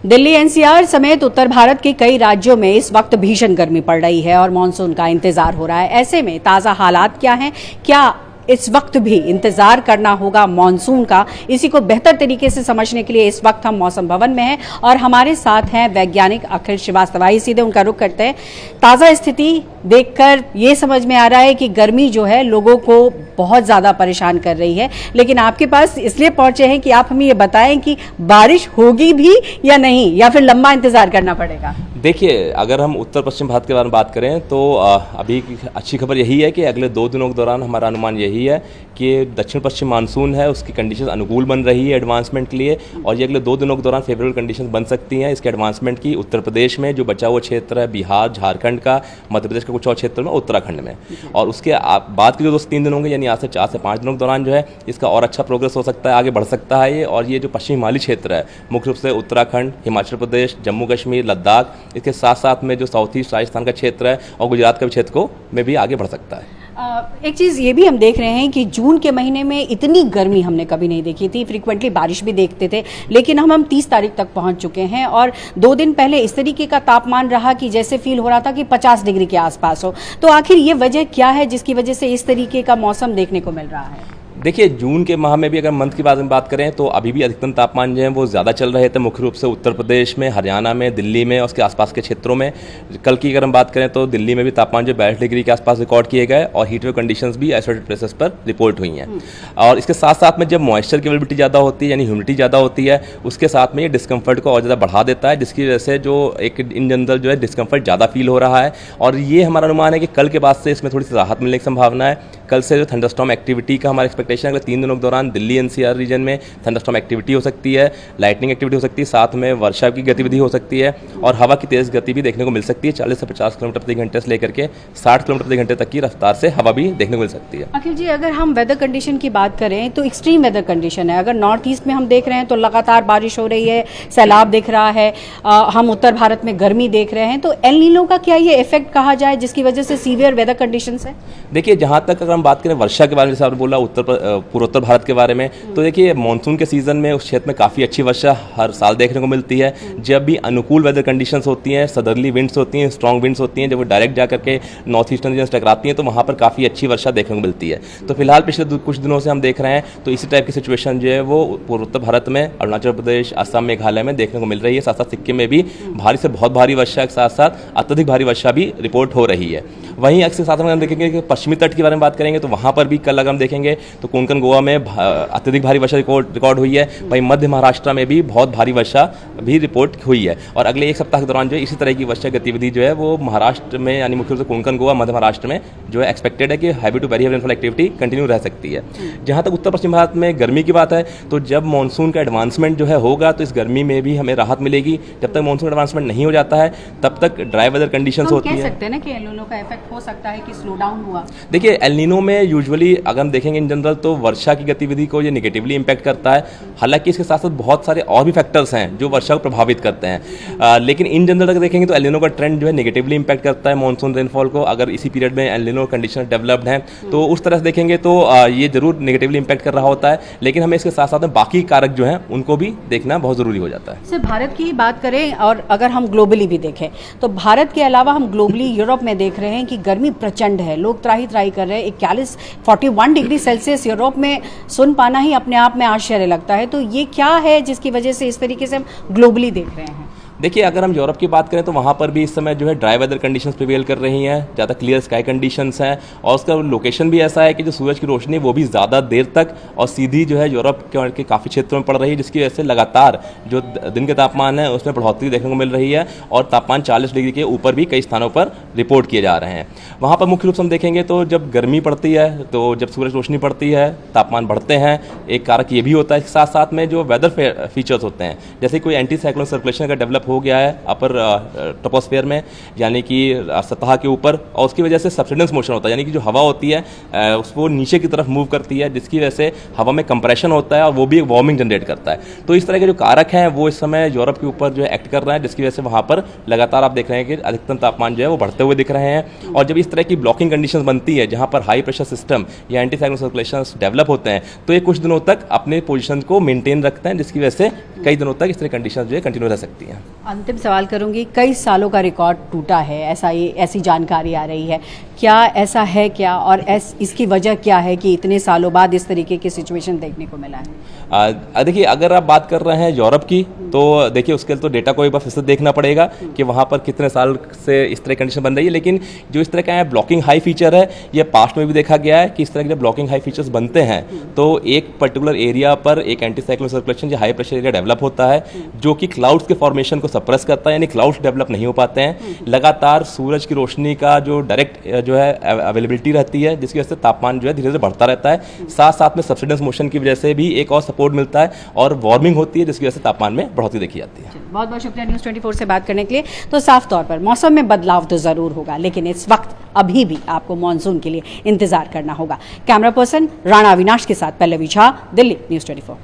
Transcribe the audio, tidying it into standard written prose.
Delhi NCR समेत उत्तर भारत के कई राज्यों में इस वक्त भीषण गर्मी पड़ रही है और मानसून का इंतजार हो रहा है। ऐसे में ताजा हालात क्या हैं, क्या इस वक्त भी इंतजार करना होगा मानसून का, इसी को बेहतर तरीके से समझने के लिए इस वक्त हम मौसम भवन में हैं और हमारे साथ हैं वैज्ञानिक अखिल श्रीवास्तव। आइए सीधे उनका रुख करते हैं। ताजा स्थिति देखकर ये समझ में आ रहा है कि गर्मी जो है लोगों को बहुत ज्यादा परेशान कर रही है, लेकिन आपके पास इसलिए पहुंचे हैं कि आप हमें ये बताएं कि बारिश होगी भी या नहीं, या फिर लंबा इंतजार करना पड़ेगा। देखिए, अगर हम उत्तर पश्चिम भारत के बारे में बात करें तो अभी की अच्छी खबर यही है कि अगले 2 दिनों के दौरान हमारा अनुमान यही है कि दक्षिण पश्चिम मानसून है उसकी कंडीशन अनुकूल बन रही है एडवांसमेंट के लिए, और ये अगले 2 दिनों के दौरान फेवरेबल कंडीशन बन सकती हैं इसके एडवांसमेंट की। उत्तर प्रदेश में जो बचा हुआ क्षेत्र है, बिहार, झारखंड का, मध्य प्रदेश का कुछ और क्षेत्र में, उत्तराखंड में, और उसके बाद के जो 3 दिन होंगे यानी आज से 4 से 5 दिनों के दौरान जो है इसका और अच्छा प्रोग्रेस हो सकता है, आगे बढ़ सकता है ये। और ये जो पश्चिमी हिमालय क्षेत्र है, मुख्य रूप से उत्तराखंड, हिमाचल प्रदेश, जम्मू कश्मीर, लद्दाख, इसके साथ साथ में जो साउथ ईस्ट राजस्थान का क्षेत्र है और गुजरात का भी क्षेत्र को में भी आगे बढ़ सकता है। एक चीज़ ये भी हम देख रहे हैं कि जून के महीने में इतनी गर्मी हमने कभी नहीं देखी थी। फ्रीक्वेंटली बारिश भी देखते थे, लेकिन हम 30 तारीख तक पहुंच चुके हैं और 2 दिन पहले इस तरीके का तापमान रहा कि जैसे फील हो रहा था कि 50 डिग्री के आसपास हो। तो आखिर ये वजह क्या है जिसकी वजह से इस तरीके का मौसम देखने को मिल रहा है? देखिए, जून के माह में भी अगर मंथ की बात करें तो अभी भी अधिकतम तापमान जो है वो ज़्यादा चल रहे थे, मुख्य रूप से उत्तर प्रदेश में, हरियाणा में, दिल्ली में और उसके आसपास के क्षेत्रों में। कल की अगर हम बात करें तो दिल्ली में भी तापमान जो 42 डिग्री के आसपास रिकॉर्ड किए गए और हीट वेव कंडीशंस भी आइसोलेटेड प्लेसेस पर रिपोर्ट हुई हैं। और इसके साथ साथ में जब मॉइस्चर की अवेलेबिलिटी ज़्यादा होती है यानी ह्यूमिडिटी ज़्यादा होती है, उसके साथ में ये डिस्कम्फर्ट को और ज़्यादा बढ़ा देता है, जिसकी वजह से जो एक इन जनरल जो है डिस्कम्फर्ट ज़्यादा फील हो रहा है। और ये हमारा अनुमान है कि कल के बाद से इसमें थोड़ी सी राहत मिलने की संभावना है। कल से जो थंडरस्टॉर्म एक्टिविटी का हमारा एक्सपेक्टेशन है अगले 3 दिनों के दौरान दिल्ली एनसीआर रीजन में थंडरस्टॉर्म एक्टिविटी हो सकती है, लाइटनिंग एक्टिविटी हो सकती है, साथ में वर्षा की गतिविधि हो सकती है और हवा की तेज गति भी देखने को मिल सकती है। 40 से 50 किलोमीटर प्रति घंटे से लेकर के 60 किलोमीटर प्रति घंटे तक की रफ्तार से हवा भी देखने को मिल सकती है। अखिल जी, अगर हम वेदर कंडीशन की बात करें तो एक्सट्रीम वेदर कंडीशन है। अगर नॉर्थ ईस्ट में हम देख रहे हैं तो लगातार बारिश हो रही है, सैलाब दिख रहा है, हम उत्तर भारत में गर्मी देख रहे हैं, तो एल नीनो का क्या ये इफेक्ट कहा जाए जिसकी वजह से सीवियर वेदर कंडीशंस है? देखिए, जहाँ तक अगर हम बात करें वर्षा के बारे में, जैसे आपने बोला पूर्वोत्तर भारत के बारे में, तो देखिए मानसून के सीजन में उस क्षेत्र में काफ़ी अच्छी वर्षा हर साल देखने को मिलती है। जब भी अनुकूल वेदर कंडीशंस होती हैं, सदर्ली विंड्स होती हैं, स्ट्रॉन्ग विंड्स होती हैं, जब वो डायरेक्ट जा करके नॉर्थ ईस्टर्न रीजन से टकराती हैं तो वहाँ पर काफ़ी अच्छी वर्षा देखने को मिलती है। तो फिलहाल पिछले कुछ दिनों से हम देख रहे हैं तो इसी टाइप की सिचुएशन जो है वो पूर्वोत्तर भारत में, अरुणाचल प्रदेश, असम, मेघालय में देखने को मिल रही है। साथ साथ सिक्किम में भी भारी से बहुत भारी वर्षा के साथ साथ अत्यधिक भारी वर्षा भी रिपोर्ट हो रही है। वहीं अक्सर साथ में हम देखेंगे कि पश्चिमी तट के बारे में बात करेंगे तो वहाँ पर भी कल अगर हम देखेंगे तो कोंकण गोवा में अत्यधिक भारी वर्षा रिकॉर्ड हुई है। वहीं मध्य महाराष्ट्र में भी बहुत भारी वर्षा भी रिपोर्ट हुई है और अगले 1 सप्ताह के दौरान जो है इसी तरह की वर्षा गतिविधि जो है वो महाराष्ट्र में यानी मुख्य रूप से कोंकण गोवा, मध्य महाराष्ट्र में जो है एक्सपेक्टेड है कि heavy to very heavy rainfall activity continue रह सकती है। जहाँ तक उत्तर पश्चिम भारत में गर्मी की बात है तो जब मानसून का एडवांसमेंट जो है होगा तो इस गर्मी में भी हमें राहत मिलेगी। जब तक मानसून एडवांसमेंट नहीं हो जाता है तब तक ड्राई वेदर कंडीशंस होती है। कह सकते हैं ना कि एल नीनो का इफेक्ट हो सकता है कि स्लो डाउन हुआ। देखिए, एल नीनो में यूजुअली अगर हम देखेंगे इन जनरल तो वर्षा की गतिविधि को ये नेगेटिवली इंपैक्ट करता है। हालांकि इसके साथ साथ बहुत सारे और भी फैक्टर्स हैं जो वर्षा को प्रभावित करते हैं, लेकिन इन जनरल अगर देखेंगे तो एल नीनो का ट्रेंड जो है नेगेटिवली इंपैक्ट करता है मानसून रेनफॉल को। अगर इसी पीरियड में एल नीनो कंडीशन डेवलप्ड है तो उस तरह से देखेंगे तो ये जरूर नेगेटिवली इंपैक्ट कर रहा होता है, लेकिन हमें इसके साथ साथ में बाकी कारक जो हैं उनको भी देखना बहुत जरूरी हो जाता है। सिर्फ भारत की बात करें और अगर हम ग्लोबली भी देखें तो भारत के अलावा हम ग्लोबली यूरोप में देख रहे हैं कि गर्मी प्रचंड है, लोग त्राही कर रहे हैं। 41 डिग्री सेल्सियस यूरोप में सुन पाना ही अपने आप में आश्चर्य लगता है। तो ये क्या है जिसकी वजह से इस तरीके से हम ग्लोबली देख रहे हैं? देखिए, अगर हम यूरोप की बात करें तो वहाँ पर भी इस समय जो है ड्राई वेदर कंडीशंस प्रिवेल कर रही हैं, ज़्यादा क्लियर स्काई कंडीशंस हैं और उसका लोकेशन भी ऐसा है कि जो सूरज की रोशनी वो भी ज़्यादा देर तक और सीधी जो है यूरोप के काफ़ी क्षेत्रों में पड़ रही है, जिसकी वजह से लगातार जो दिन के तापमान है उसमें बढ़ोतरी देखने को मिल रही है और तापमान 40 डिग्री के ऊपर भी कई स्थानों पर रिपोर्ट किए जा रहे हैं। वहाँ पर मुख्य रूप से हम देखेंगे तो जब गर्मी पड़ती है तो जब सूरज रोशनी पड़ती है तापमान बढ़ते हैं। एक कारक ये भी होता है, इसके साथ साथ में जो वेदर फीचर्स होते हैं, जैसे कोई एंटी साइक्लोन सर्कुलेशन अगर डेवलप हो गया है अपर ट्रोपोस्फेयर में, यानी कि सतह के ऊपर, और उसकी वजह से सबसिडेंस मोशन होता है, यानी कि जो हवा होती है उसको नीचे की तरफ मूव करती है, जिसकी वजह से हवा में कंप्रेशन होता है और वो भी एक वार्मिंग जनरेट करता है। तो इस तरह के जो कारक हैं वो इस समय यूरोप के ऊपर जो है एक्ट कर रहे हैं, जिसकी वजह से वहाँ पर लगातार आप देख रहे हैं कि अधिकतम तापमान जो है वो बढ़ते हुए दिख रहे हैं। और जब इस तरह की ब्लॉकिंग कंडीशंस बनती है जहाँ पर हाई प्रेशर सिस्टम या एंटी साइक्लोन सर्कुलेशन डेवलप होते हैं, तो ये कुछ दिनों तक अपने पोजीशन को मेंटेन रखते हैं, जिसकी वजह से कई दिनों तक इस तरह कंडीशन जो है कंटिन्यू रह सकती हैं। अंतिम सवाल करूंगी, कई सालों का रिकॉर्ड टूटा है, ऐसी जानकारी आ रही है, क्या ऐसा है क्या, और इसकी वजह क्या है कि इतने सालों बाद इस तरीके की सिचुएशन देखने को मिला है? देखिए, अगर आप बात कर रहे हैं यूरोप की, तो देखिए उसके लिए तो डेटा को एक बार फिर से देखना पड़ेगा कि वहाँ पर कितने साल से इस तरह कंडीशन बन रही है। लेकिन जो इस तरह का ब्लॉकिंग हाई फीचर है, ये पास्ट में भी देखा गया है कि इस तरह के ब्लॉकिंग हाई फीचर्स बनते हैं तो एक पर्टिकुलर एरिया पर एक एंटी साइक्लोन सर्कुलेशन या हाई प्रेशर एरिया डेवलप होता है, जो कि क्लाउड्स के फॉर्मेशन को सप्रेस करता है, यानी क्लाउड्स डेवलप नहीं हो पाते हैं। लगातार सूरज की रोशनी का जो डायरेक्ट जो है अवेलेबिलिटी रहती है, जिसकी वजह से तापमान जो है धीरे धीरे बढ़ता रहता है। साथ साथ में सबसिडेंस मोशन की वजह से भी एक और सपोर्ट मिलता है और वार्मिंग होती है, जिसकी वजह से तापमान में बढ़ोतरी देखी जाती है। बहुत बहुत शुक्रिया न्यूज़ 24 से बात करने के लिए। तो साफ तौर पर मौसम में बदलाव तो ज़रूर होगा, लेकिन इस वक्त अभी भी आपको मानसून के लिए इंतजार करना होगा। कैमरा पर्सन राणा अविनाश के साथ पल्लवी झा, दिल्ली, न्यूज़ 24।